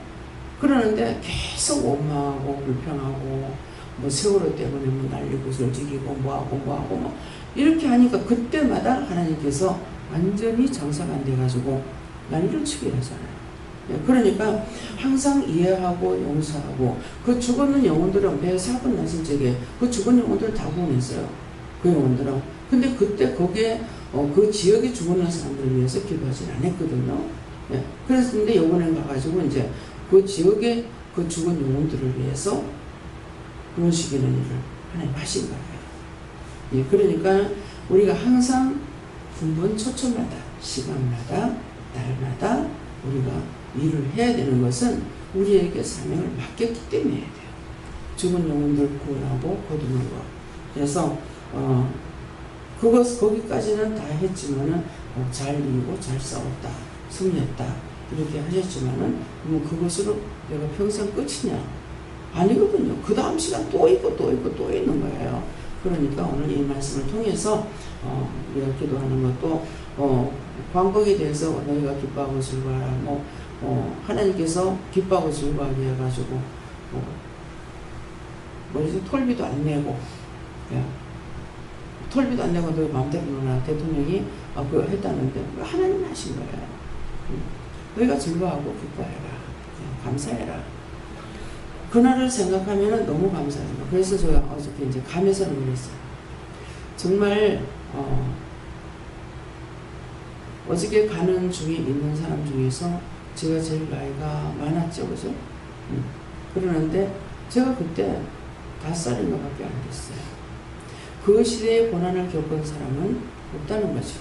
그러는데 계속 원망하고 불평하고 뭐 세월호 때문에 뭐 날리고 솔직이고 뭐하고 뭐 이렇게 하니까 그때마다 하나님께서 완전히 장사가 안 돼가지고 난리를 치게 하잖아요. 그러니까 항상 이해하고 용서하고 그 죽었는 영혼들은 배 사고 났을 적에 그 죽은 영혼들을 다 구원했어요. 그 영혼들은. 근데 그때 거기에 그 지역에 죽었는 사람들을 위해서 기도하진 않았거든요. 예. 그래서 근데 이번에 가가지고 이제 그 지역에 그 죽은 영혼들을 위해서 구원시키는 일을 하나님 하신 거예요. 예. 그러니까 우리가 항상 분번 초초마다 시간마다 날마다 우리가 일을 해야 되는 것은 우리에게 사명을 맡겼기 때문에 해야 돼요. 죽은 영혼들 구원하고 거두는 것. 그래서 거기까지는 다 했지만은 잘 이기고 잘 싸웠다, 승리했다 이렇게 하셨지만은 뭐 그것으로 내가 평생 끝이냐? 아니거든요. 그 다음 시간 또 있고 또 있고 또 있는 거예요. 그러니까 오늘 이 말씀을 통해서 우리가 기도하는 것도 광복에 대해서 너희가 기뻐하고 즐거워라. 하나님께서 기뻐하고 즐거워하게 해가지고 뭐지 톨비도 안 내고 톨비도 안 내고 너희 마음대로 놀아 대통령이 그거 했다는데 하나님 하신 거예요. 너희가 즐거워하고 기뻐해라. 감사해라. 그날을 생각하면 너무 감사해요. 그래서 제가 어저께 이제 감회선을 그랬어요. 정말 어저께 가는 중에 있는 사람 중에서 제가 제일 나이가 많았죠, 그죠? 그러는데 제가 그때 5살인가 밖에 안 됐어요. 그 시대의 고난을 겪은 사람은 없다는 거죠.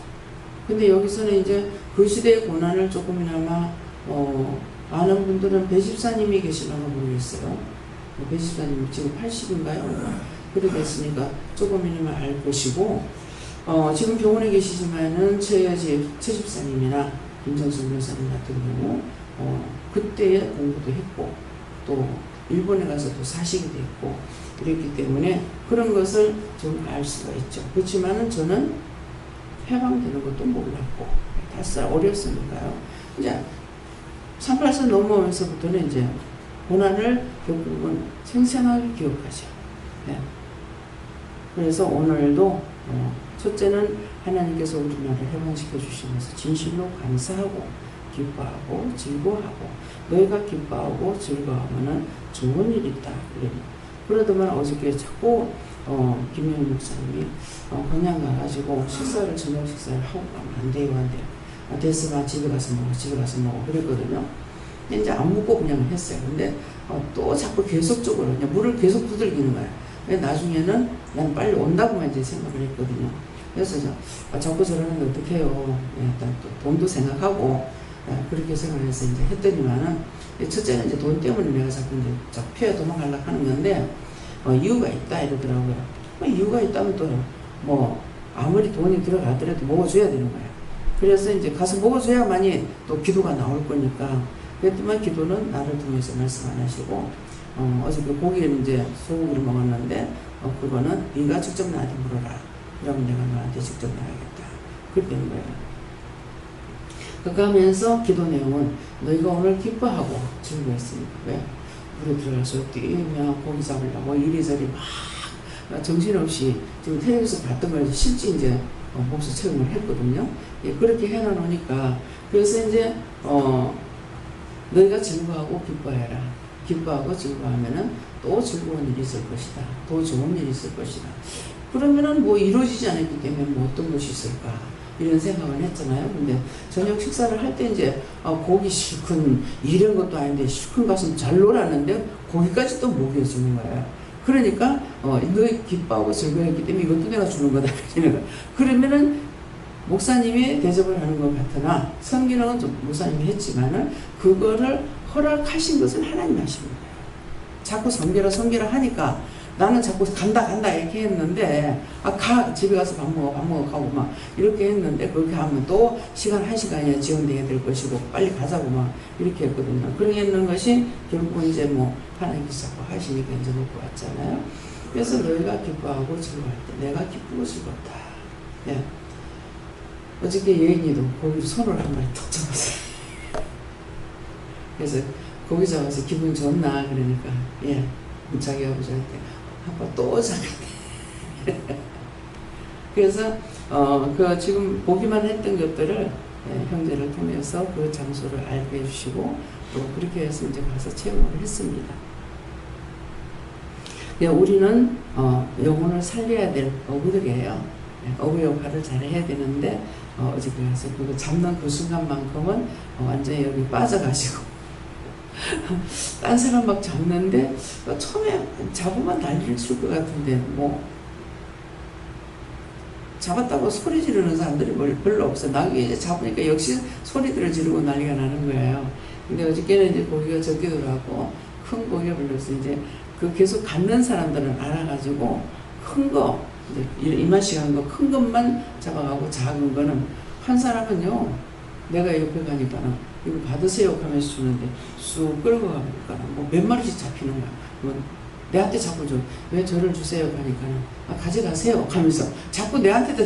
근데 여기서는 이제 그 시대의 고난을 조금이나마 아는 분들은 배집사님이 계시려나 모르겠어요. 배집사님 지금 80인가요? 그렇게 됐으니까 조금이나마 알 것이고 지금 병원에 계시지만은 최집사님이나 김정수 변호사님 같은 경우 그때에 공부도 했고 또 일본에 가서 또 사식이 됐고 그랬기 때문에 그런 것을 좀 알 수가 있죠. 그렇지만은 저는 해방되는 것도 몰랐고 5살 어렸으니까요. 이제 38살 넘어오면서부터는 이제 고난을 겪은 건 생생하게 기억하죠. 네. 그래서 오늘도 첫째는 하나님께서 우리나라를 해방시켜 주시면서 진실로 감사하고 기뻐하고 즐거워하고 너희가 기뻐하고 즐거워하면 좋은 일이 있다. 그러더만 어저께 자꾸 김영희 목사님이 그냥 가가지고 저녁 식사를 하고 가면 안 돼요. 됐으면 집에 가서 먹어 그랬거든요. 이제 안 먹고 그냥 했어요. 근데 또 자꾸 계속적으로 그냥 물을 계속 두들기는 거예요. 나중에는 난 빨리 온다고만 이제 생각을 했거든요. 그래서 자꾸 저러는데 어떡해요. 일단 또 돈도 생각하고 그렇게 생각해서 이제 했더니만은 첫째는 이제 돈 때문에 내가 자꾸 이제 피해 도망가려고 하는 건데 이유가 있다 이러더라고요. 이유가 있다면 또 뭐 아무리 돈이 들어가더라도 먹어줘야 되는 거예요. 그래서 이제 가서 먹어줘야만이 또 기도가 나올 거니까 그랬더만 기도는 나를 통해서 말씀 안 하시고 어저께 고기는 이제 소고기를 먹었는데 그거는 네가 직접 나한테 물어라. 그러면 내가 너한테 직접 말하겠다. 그렇게 되는 거예요. 그렇게 하면서 기도 내용은 너희가 오늘 기뻐하고 즐거웠으니까 왜? 물에 들어가서 뛰며 고기 잡으려고 이리저리 막 정신없이 지금 텔레비에서 봤던 걸 실제 이제 목수 체험을 했거든요. 예, 그렇게 해놓으니까 그래서 이제 너희가 즐거워하고 기뻐해라. 기뻐하고 즐거워하면은 또 즐거운 일이 있을 것이다. 더 좋은 일이 있을 것이다. 그러면은 뭐 이루어지지 않았기 때문에 뭐 어떤 것이 있을까 이런 생각을 했잖아요. 근데 저녁 식사를 할 때 이제 고기 실컷 이런 것도 아닌데 실컷 가서 잘 놀았는데 고기까지 또 먹여주는 거예요. 그러니까 너희 기뻐하고 즐거워했기 때문에 이것도 내가 주는 거다. 그러면은 목사님이 대접을 하는 것 같으나 성기는 좀 목사님이 했지만은 그거를 허락하신 것은 하나님 하신 거예요. 자꾸 성결라 하니까 나는 자꾸 간다 이렇게 했는데 집에 가서 밥 먹어 하고 막 이렇게 했는데 그렇게 하면 또 시간 1시간이나 지연돼야 될 것이고 빨리 가자고 막 이렇게 했거든요. 그렇게 했는 것이 결국 이제 뭐 하나님께서 자꾸 하시니까 이제 먹고 왔잖아요. 그래서 너희가 기뻐하고 즐거워할 때 내가 기쁘고 즐겁다. 예. 어저께 여인이도 고기 손을 한 마리 툭 잡았어요. 그래서 고기 잡아서 기분 좋나 그러니까 예. 자기 아버지한테 아빠 또 잡았네. 그래서 그 지금 보기만 했던 것들을 형제를 통해서 그 장소를 알게 해주시고 또 그렇게 해서 이제 가서 체험을 했습니다. 우리는 영혼을 살려야 될 어부들이에요. 어부 역할을 잘 해야 되는데 어저께 가서 그거 잡는 그 순간만큼은 완전히 여기 빠져가지고 딴 사람 막 잡는데 처음에 잡으면 난리를 칠 것 같은데 뭐 잡았다고 소리 지르는 사람들이 별로 없어. 나중에 이제 잡으니까 역시 소리들을 지르고 난리가 나는 거예요. 근데 어저께는 이제 고기가 적기더라고 큰 고기가 불렸어. 이제 그 계속 갖는 사람들은 알아가지고 큰 거 이제 이만씩한 거 큰 것만 잡아가고 작은 거는 한 사람은요 내가 옆에 가니까는 이거 받으세요 하면서 주는데 쑥 끌고 가니까 뭐 몇 마리씩 잡히는 거야. 뭐 내한테 자꾸 줘. 왜 저를 주세요 하니까는 가져가세요 하면서 자꾸 내한테도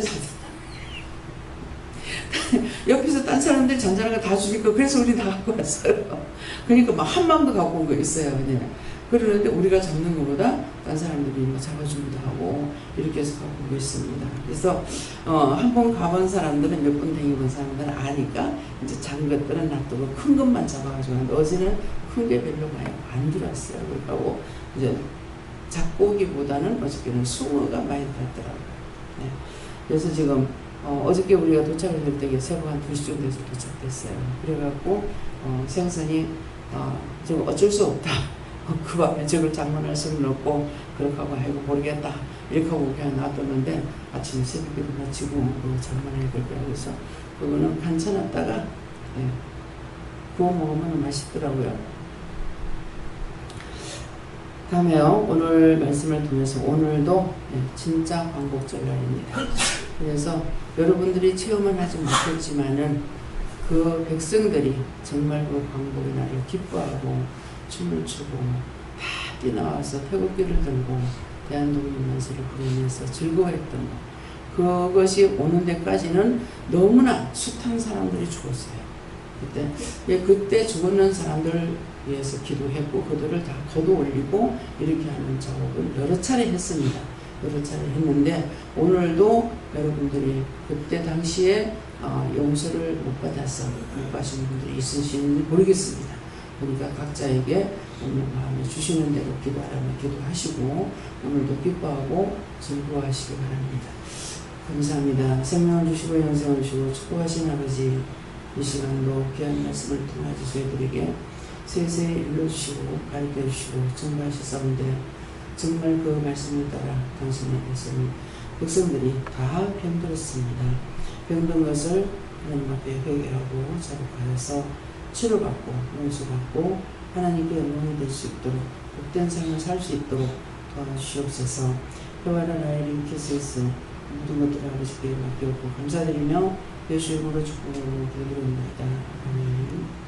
옆에서 딴 사람들 잔잔한 거 다 주니까 그래서 우리 다 갖고 왔어요. 그러니까 막 한 마음도 갖고 온 거 있어요. 그냥. 그러는데 우리가 잡는 것보다 딴 사람들이 뭐 잡아주기도 하고 이렇게 해서 갖고 오고 있습니다. 그래서 한 번 가본 사람들은 몇 번 다녀본 사람들은 아니까 이제 작은 것들은 놔두고 큰 것만 잡아가지고 하는데 어제는 큰 게 별로 많이 안 들어왔어요. 그리고 이제 잡고기보다는 어저께는 숭어가 많이 들었더라고요. 네. 그래서 지금 어저께 우리가 도착을 할 때 새벽 한 2시 정도에서 도착됐어요. 그래갖고 생선이 지금 어쩔 수 없다. 그 밤에 저걸 장만할 수는 없고 그렇게 하고 아이고 모르겠다 이렇게 하고 그냥 놔뒀는데 아침에 새벽에 일어나치고 그거 장만해야 될 거야. 그래서 그거는 간쳐놨다가 구워 먹으면 맛있더라고요. 다음에요. 오늘 말씀을 통해서 오늘도 진짜 광복절 날입니다. 그래서 여러분들이 체험은 하지 못했지만은 그 백성들이 정말 그 광복의 날을 기뻐하고 춤을 추고 다 뛰어나와서 태극기를 들고 대한독립만세를 부르면서 즐거워했던 것. 그것이 오는 데까지는 너무나 숱한 사람들이 죽었어요. 그때 죽었는 사람들 위해서 기도했고 그들을 다 거둬 올리고 이렇게 하는 작업을 여러 차례 했습니다. 여러 차례 했는데 오늘도 여러분들이 그때 당시에 용서를 못 받아서 못 받으신 분들이 있으신지 모르겠습니다. 그러니까 각자에게 오늘 마음에 주시는 대로 기도하라면 기도하시고 오늘도 기뻐하고 즐거워하시기 바랍니다. 감사합니다. 생명을 주시고 영생을 주시고 축복하신 아버지 이 시간도 귀한 말씀을 통하여 저희들에게 세세히 일러주시고 가르쳐주시고 증거하셨사온데 정말 그 말씀을 따라 당신의 백성들이 다 병들었습니다. 병든 것을 하나님 앞에 회개하고 자복하여서 치료받고 용서받고 하나님께 영광이 될 수 있도록 복된 삶을 살 수 있도록 도와주시옵소서. 교회와 나의 링키스에서 모든 것들을 아버지께 맡겼고 감사드리며 예수 이름으로 축복하고 기도드립니다. 아멘.